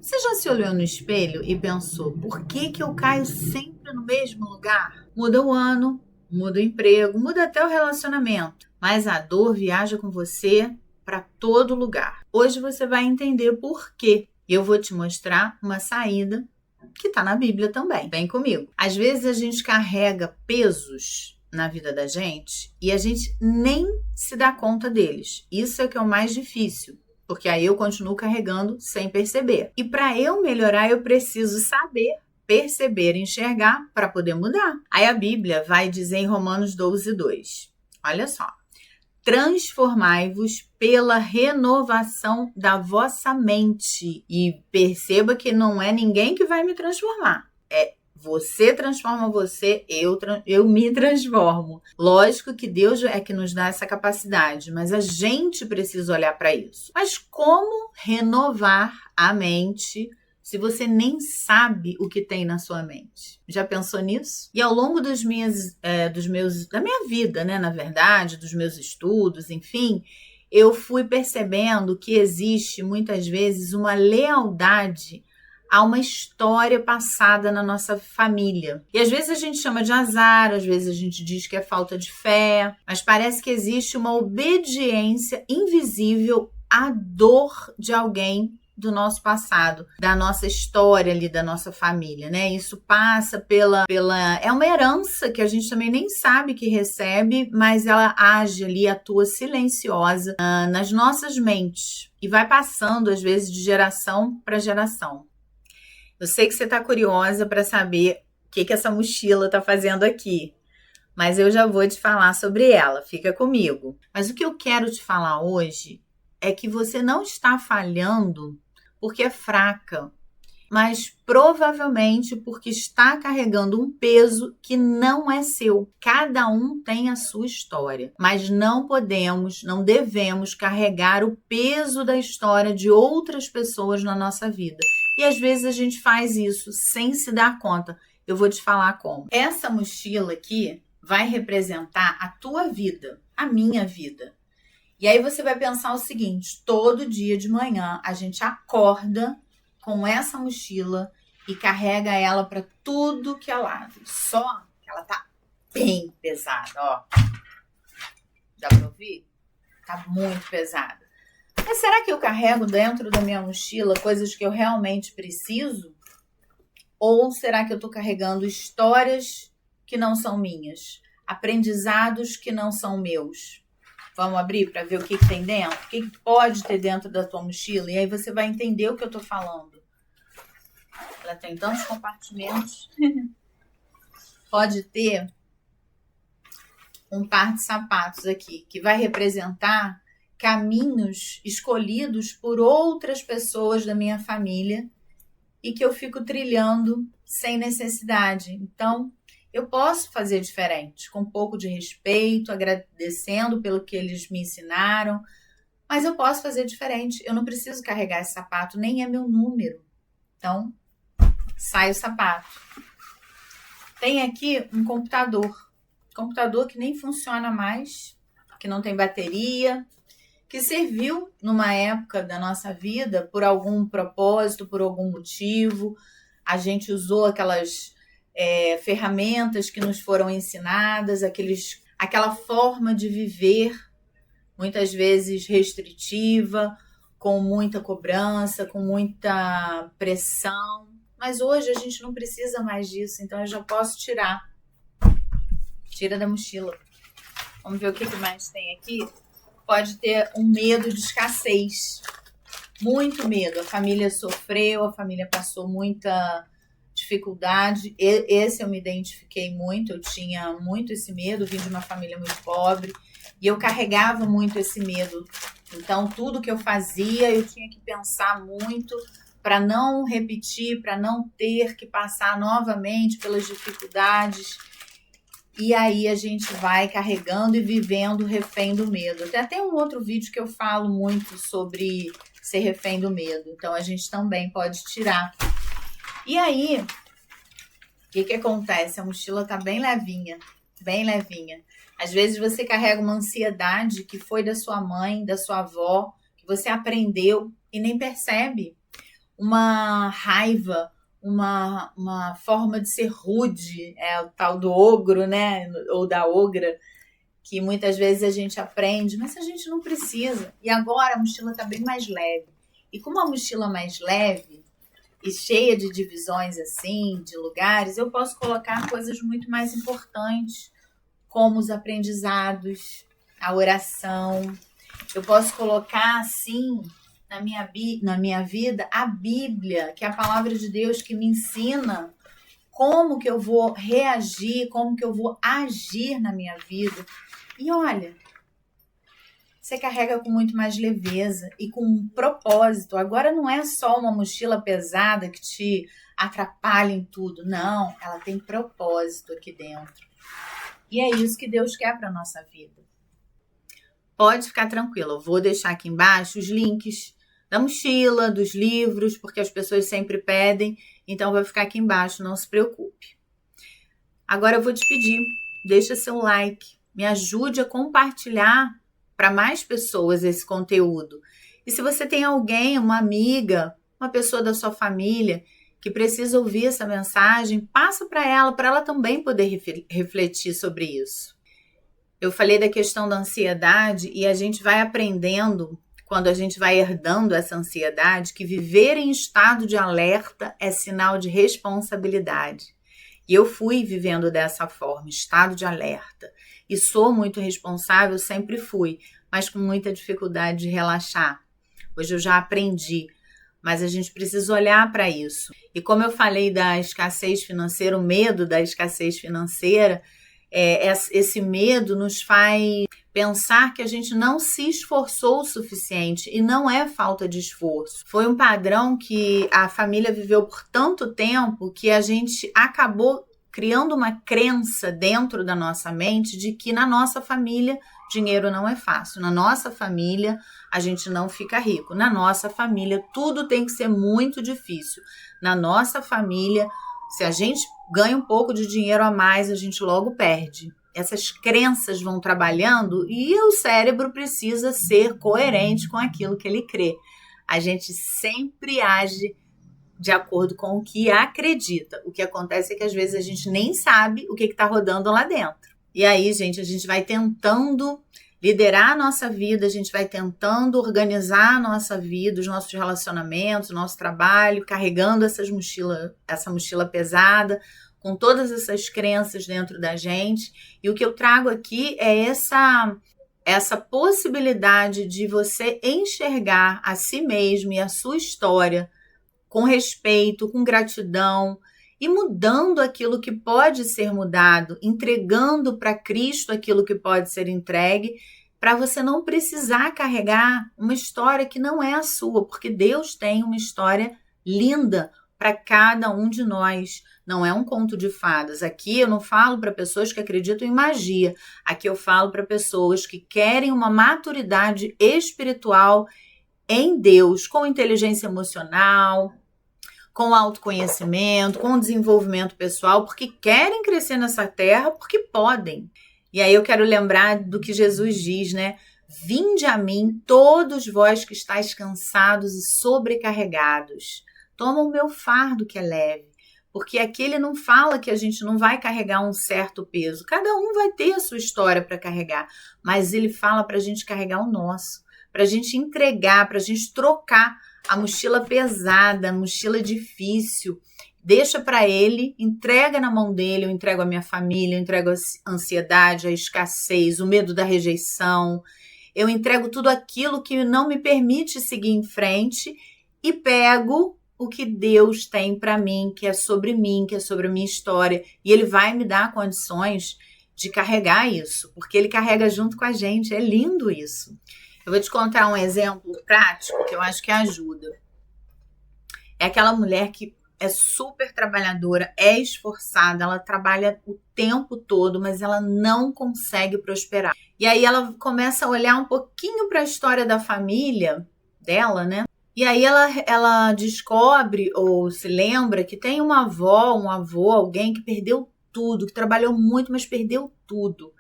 Você já se olhou no espelho e pensou, por que que eu caio sempre no mesmo lugar? Muda o ano, muda o emprego, muda até o relacionamento, mas a dor viaja com você para todo lugar. Hoje você vai entender por quê. Eu vou te mostrar uma saída que está na Bíblia também. Vem comigo. Às vezes a gente carrega pesos na vida da gente e a gente nem se dá conta deles. Isso é que é o mais difícil. Porque aí eu continuo carregando sem perceber. E para eu melhorar, eu preciso saber, perceber, enxergar para poder mudar. Aí a Bíblia vai dizer em Romanos 12:2. Olha só. Transformai-vos pela renovação da vossa mente. E perceba que não é ninguém que vai me transformar. É você transforma você, eu me transformo. Lógico que Deus é que nos dá essa capacidade, mas a gente precisa olhar para isso. Mas como renovar a mente se você nem sabe o que tem na sua mente? Já pensou nisso? E ao longo da minha vida, né, na verdade, dos meus estudos, enfim, eu fui percebendo que existe muitas vezes uma lealdade a uma história passada na nossa família. E às vezes a gente chama de azar, às vezes a gente diz que é falta de fé, mas parece que existe uma obediência invisível à dor de alguém do nosso passado, da nossa história ali, da nossa família, né? Isso passa pela é uma herança que a gente também nem sabe que recebe, mas ela age ali, atua silenciosa nas nossas mentes e vai passando às vezes de geração para geração. Eu sei que você está curiosa para saber o que essa mochila está fazendo aqui, mas eu já vou te falar sobre ela, fica comigo. Mas o que eu quero te falar hoje é que você não está falhando porque é fraca, mas provavelmente porque está carregando um peso que não é seu. Cada um tem a sua história, mas não devemos carregar o peso da história de outras pessoas na nossa vida. E às vezes a gente faz isso sem se dar conta. Eu vou te falar como. Essa mochila aqui vai representar a tua vida, a minha vida. E aí você vai pensar o seguinte, todo dia de manhã a gente acorda com essa mochila e carrega ela para tudo que é lado. Só que ela tá bem pesada, ó. Dá para ouvir? Tá muito pesada. Mas será que eu carrego dentro da minha mochila coisas que eu realmente preciso? Ou será que eu tô carregando histórias que não são minhas? Aprendizados que não são meus? Vamos abrir para ver o que tem dentro? O que pode ter dentro da tua mochila? E aí você vai entender o que eu tô falando. Ela tem tantos compartimentos. Pode ter um par de sapatos aqui, que vai representar caminhos escolhidos por outras pessoas da minha família e que eu fico trilhando sem necessidade. Então, eu posso fazer diferente, com um pouco de respeito, agradecendo pelo que eles me ensinaram, mas eu posso fazer diferente. Eu não preciso carregar esse sapato, nem é meu número. Então, sai o sapato. Tem aqui um computador que nem funciona mais, que não tem bateria, que serviu numa época da nossa vida por algum propósito, por algum motivo. A gente usou aquelas ferramentas que nos foram ensinadas, aquela forma de viver, muitas vezes restritiva, com muita cobrança, com muita pressão. Mas hoje a gente não precisa mais disso, então eu já posso tirar. Tira da mochila. Vamos ver o que mais tem aqui. Pode ter um medo de escassez. Muito medo. A família sofreu, a família passou muita dificuldade. Esse eu me identifiquei muito. Eu tinha muito esse medo. Vim de uma família muito pobre. E eu carregava muito esse medo. Então, tudo que eu fazia, eu tinha que pensar muito para não repetir, para não ter que passar novamente pelas dificuldades. E aí a gente vai carregando e vivendo refém do medo. Até tem um outro vídeo que eu falo muito sobre ser refém do medo. Então a gente também pode tirar. E aí, o que acontece? A mochila tá bem levinha, bem levinha. Às vezes você carrega uma ansiedade que foi da sua mãe, da sua avó, que você aprendeu e nem percebe. uma raiva, uma forma de ser rude, o tal do ogro, né? Ou da ogra, que muitas vezes a gente aprende, mas a gente não precisa. E agora a mochila está bem mais leve. E com uma mochila mais leve e cheia de divisões assim, de lugares, eu posso colocar coisas muito mais importantes, como os aprendizados, a oração. Eu posso colocar assim na minha vida a Bíblia, que é a palavra de Deus que me ensina como que eu vou reagir, como que eu vou agir na minha vida. E olha, você carrega com muito mais leveza e com um propósito. Agora não é só uma mochila pesada que te atrapalha em tudo. Não, ela tem propósito aqui dentro. E é isso que Deus quer para a nossa vida. Pode ficar tranquila, eu vou deixar aqui embaixo os links da mochila, dos livros, porque as pessoas sempre pedem. Então vai ficar aqui embaixo, não se preocupe. Agora eu vou te pedir, deixa seu like, me ajude a compartilhar para mais pessoas esse conteúdo. E se você tem alguém, uma amiga, uma pessoa da sua família que precisa ouvir essa mensagem, passa para ela também poder refletir sobre isso. Eu falei da questão da ansiedade e a gente vai aprendendo, quando a gente vai herdando essa ansiedade, que viver em estado de alerta é sinal de responsabilidade. E eu fui vivendo dessa forma, estado de alerta. E sou muito responsável, sempre fui, mas com muita dificuldade de relaxar. Hoje eu já aprendi, mas a gente precisa olhar para isso. E como eu falei da escassez financeira, o medo da escassez financeira, esse medo nos faz pensar que a gente não se esforçou o suficiente, e não é falta de esforço. Foi um padrão que a família viveu por tanto tempo que a gente acabou criando uma crença dentro da nossa mente de que na nossa família dinheiro não é fácil. Na nossa família a gente não fica rico. Na nossa família tudo tem que ser muito difícil. Na nossa família, se a gente ganha um pouco de dinheiro a mais, a gente logo perde. Essas crenças vão trabalhando e o cérebro precisa ser coerente com aquilo que ele crê. A gente sempre age de acordo com o que acredita. O que acontece é que às vezes a gente nem sabe o que está rodando lá dentro. E aí, gente, a gente vai tentando liderar a nossa vida, a gente vai tentando organizar a nossa vida, os nossos relacionamentos, o nosso trabalho, carregando essa mochila pesada, com todas essas crenças dentro da gente. E o que eu trago aqui é essa possibilidade de você enxergar a si mesmo e a sua história com respeito, com gratidão, e mudando aquilo que pode ser mudado, entregando para Cristo aquilo que pode ser entregue, para você não precisar carregar uma história que não é a sua, porque Deus tem uma história linda para cada um de nós. Não é um conto de fadas. Aqui eu não falo para pessoas que acreditam em magia. Aqui eu falo para pessoas que querem uma maturidade espiritual em Deus, com inteligência emocional, com autoconhecimento, com desenvolvimento pessoal, porque querem crescer nessa terra, porque podem. E aí eu quero lembrar do que Jesus diz, né? Vinde a mim, todos vós que estáis cansados e sobrecarregados. Toma o meu fardo que é leve. Porque aqui ele não fala que a gente não vai carregar um certo peso. Cada um vai ter a sua história para carregar. Mas ele fala para a gente carregar o nosso. Para a gente entregar, para a gente trocar a mochila pesada, a mochila difícil. Deixa para ele, entrega na mão dele. Eu entrego a minha família, eu entrego a ansiedade, a escassez, o medo da rejeição. Eu entrego tudo aquilo que não me permite seguir em frente e pego o que Deus tem para mim, que é sobre a minha história. E ele vai me dar condições de carregar isso, porque ele carrega junto com a gente. É lindo isso. Eu vou te contar um exemplo prático que eu acho que ajuda. É aquela mulher que é super trabalhadora, é esforçada, ela trabalha o tempo todo, mas ela não consegue prosperar. E aí ela começa a olhar um pouquinho para a história da família dela, né? E aí ela descobre ou se lembra que tem uma avó, um avô, alguém que perdeu tudo, que trabalhou muito, mas perdeu tudo.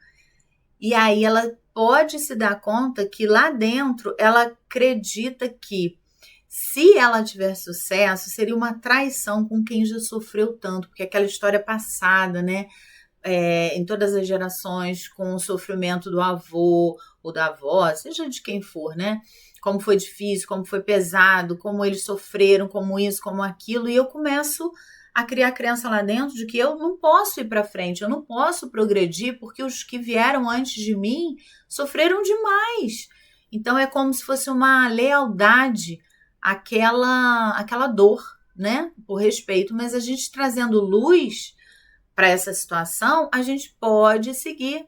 E aí ela pode se dar conta que lá dentro ela acredita que Se ela tiver sucesso, seria uma traição com quem já sofreu tanto, porque aquela história passada, né? Em todas as gerações, com o sofrimento do avô ou da avó, seja de quem for, né? Como foi difícil, como foi pesado, como eles sofreram, como isso, como aquilo, e eu começo a criar crença lá dentro de que eu não posso ir para frente, eu não posso progredir, porque os que vieram antes de mim sofreram demais. Então é como se fosse uma lealdade àquela dor, né? Por respeito, mas a gente trazendo luz para essa situação, a gente pode seguir.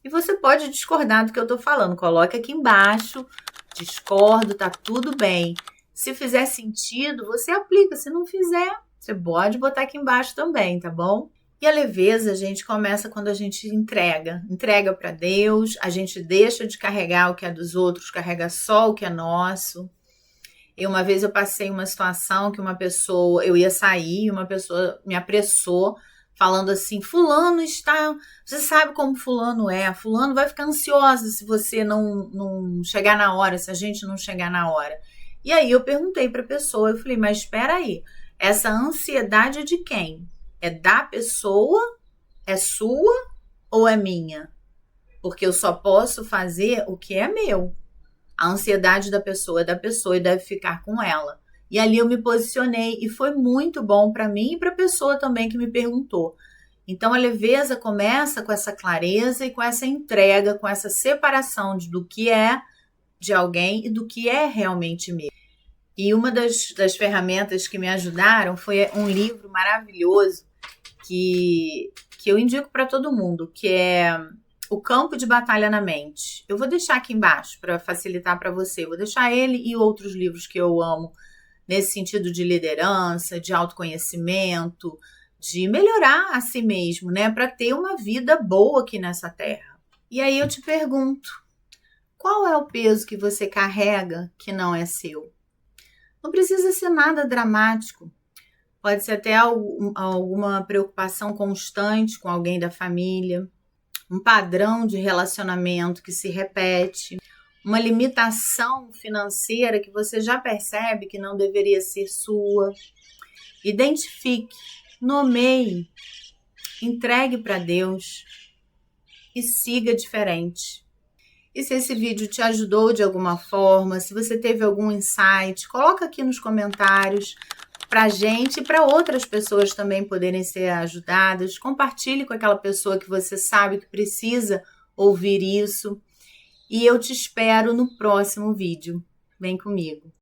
E você pode discordar do que eu tô falando, coloca aqui embaixo, discordo, tá tudo bem. Se fizer sentido, você aplica, se não fizer, você pode botar aqui embaixo também, tá bom? E a leveza, a gente começa quando a gente entrega para Deus, a gente deixa de carregar o que é dos outros, carrega só o que é nosso. E uma vez eu passei uma situação que eu ia sair, e uma pessoa me apressou, falando assim, fulano está... Você sabe como fulano é, fulano vai ficar ansiosa se você não chegar na hora, se a gente não chegar na hora. E aí eu perguntei para a pessoa, eu falei, mas espera aí, essa ansiedade é de quem? É da pessoa? É sua ou é minha? Porque eu só posso fazer o que é meu. A ansiedade da pessoa é da pessoa e deve ficar com ela. E ali eu me posicionei e foi muito bom para mim e para a pessoa também que me perguntou. Então a leveza começa com essa clareza e com essa entrega, com essa separação do que é de alguém e do que é realmente meu. E uma das ferramentas que me ajudaram foi um livro maravilhoso que eu indico para todo mundo, que é O Campo de Batalha na Mente. Eu vou deixar aqui embaixo para facilitar para você. Vou deixar ele e outros livros que eu amo nesse sentido de liderança, de autoconhecimento, de melhorar a si mesmo, né? Para ter uma vida boa aqui nessa terra. E aí eu te pergunto, qual é o peso que você carrega que não é seu? Não precisa ser nada dramático. Pode ser até alguma preocupação constante com alguém da família, um padrão de relacionamento que se repete, uma limitação financeira que você já percebe que não deveria ser sua. Identifique, nomeie, entregue para Deus e siga diferente. E se esse vídeo te ajudou de alguma forma, se você teve algum insight, coloca aqui nos comentários para a gente e para outras pessoas também poderem ser ajudadas. Compartilhe com aquela pessoa que você sabe que precisa ouvir isso. E eu te espero no próximo vídeo. Vem comigo.